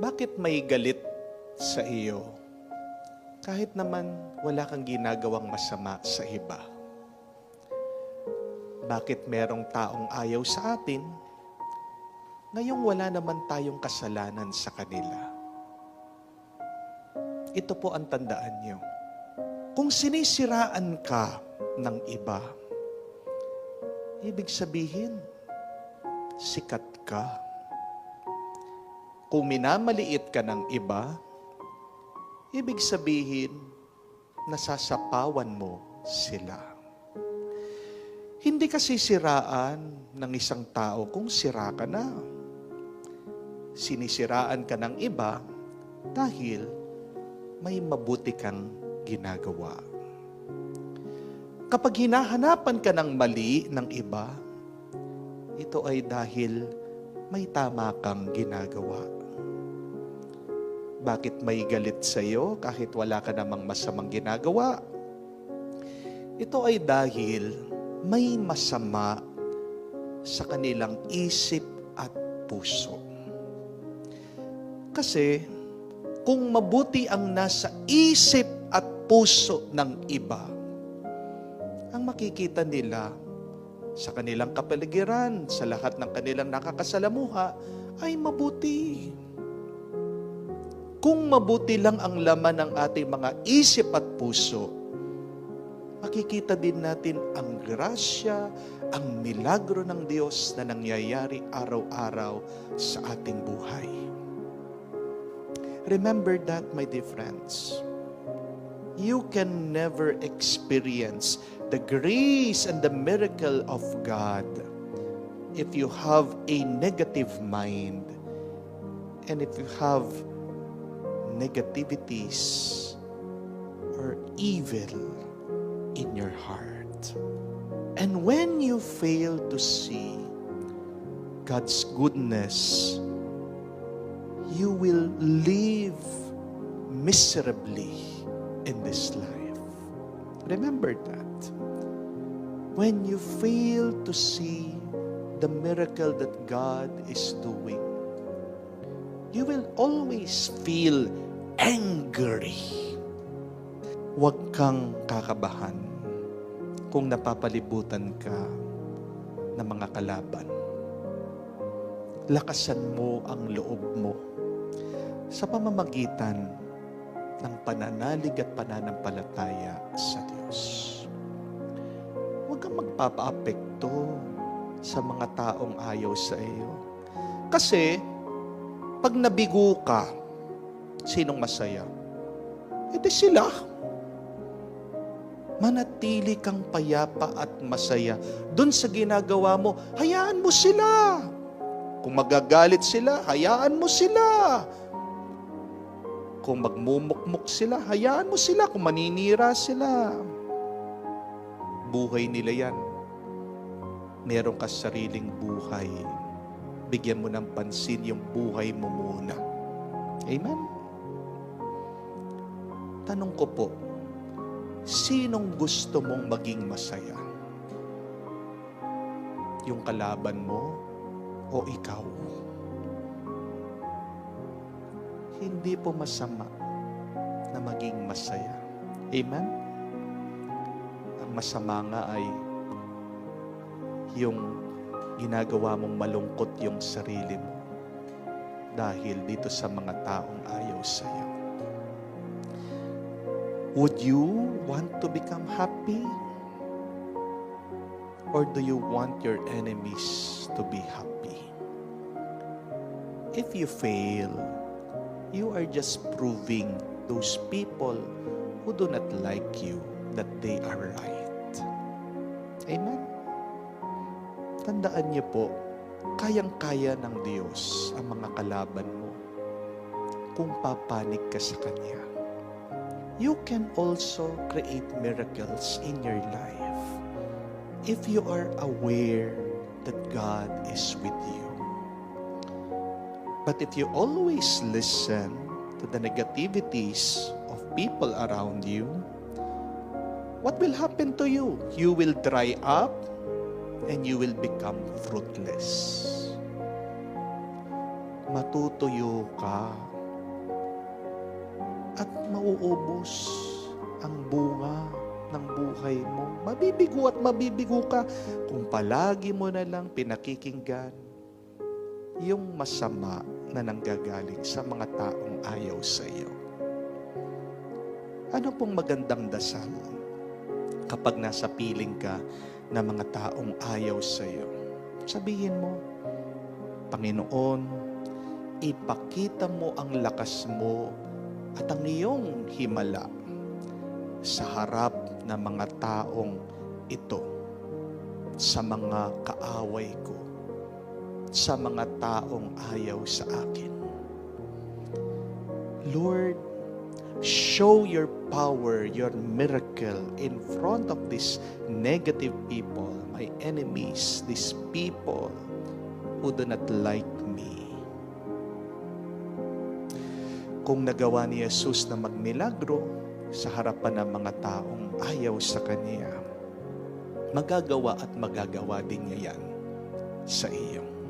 Bakit may galit sa iyo? Kahit naman wala kang ginagawang masama sa iba. Bakit merong taong ayaw sa atin, ngayong wala naman tayong kasalanan sa kanila? Ito po ang tandaan niyo. Kung sinisiraan ka ng iba, ibig sabihin, sikat ka. Kung minamaliit ka ng iba, ibig sabihin, nasasapawan mo sila. Hindi ka sisiraan ng isang tao kung sira ka na. Sinisiraan ka ng iba dahil may mabuti kang ginagawa. Kapag hinahanapan ka ng mali ng iba, ito ay dahil may tama kang ginagawa. Bakit may galit sa iyo kahit wala ka namang masamang ginagawa? Ito ay dahil may masama sa kanilang isip at puso. Kasi kung mabuti ang nasa isip at puso ng iba, ang makikita nila sa kanilang kapaligiran, sa lahat ng kanilang nakakasalamuha, ay mabuti. Kung mabuti lang ang laman ng ating mga isip at puso, makikita din natin ang grasya, ang milagro ng Diyos na nangyayari araw-araw sa ating buhay. Remember that, my dear friends. You can never experience the grace and the miracle of God if you have a negative mind and if you have negativities or evil in your heart. And when you fail to see God's goodness, you will live miserably in this life. Remember that. When you fail to see the miracle that God is doing, you will always feel angry. Huwag kang kakabahan kung napapalibutan ka ng mga kalaban. Lakasan mo ang loob mo sa pamamagitan ng pananalig at pananampalataya sa Diyos. Huwag kang magpapaapekto sa mga taong ayaw sa iyo. Kasi, pag nabigo ka, sinong masaya? Ito sila. Manatili kang payapa at masaya. Doon sa ginagawa mo, hayaan mo sila. Kung magagalit sila, hayaan mo sila. Kung magmumukmuk sila, hayaan mo sila. Kung maninira sila, buhay nila yan. Meron ka sariling buhay. Bigyan mo ng pansin yung buhay mo muna. Amen? Tanong ko po, sinong gusto mong maging masaya? Yung kalaban mo o ikaw? Hindi po masama na maging masaya. Amen? Ang masama nga ay yung ginagawa mong malungkot yung sarili mo dahil dito sa mga taong ayaw sa iyo. Would you want to become happy? Or do you want your enemies to be happy? If you fail, you are just proving those people who do not like you that they are right. Amen? Tandaan niyo po, kayang-kaya ng Diyos ang mga kalaban mo kung papanig ka sa Kanya. You can also create miracles in your life if you are aware that God is with you. But if you always listen to the negativities of people around you, what will happen to you? You will dry up and you will become fruitless. matutuyo ka at mauubos ang bunga ng buhay mo. Mabibigo at mabibigo ka kung palagi mo na lang pinakikinggan yung masama na nanggagaling sa mga taong ayaw sa iyo. Ano pong magandang dasal kapag nasa piling ka ng mga taong ayaw sa iyo? Sabihin mo, Panginoon, ipakita mo ang lakas mo at ang iyong himala sa harap ng mga taong ito, sa mga kaaway ko, sa mga taong ayaw sa akin. Lord, show your power, your miracle in front of these negative people, my enemies, these people who do not like me. Kung nagawa ni Jesus na magmilagro sa harapan ng mga taong ayaw sa Kanya, magagawa at magagawa din niya yan sa iyo.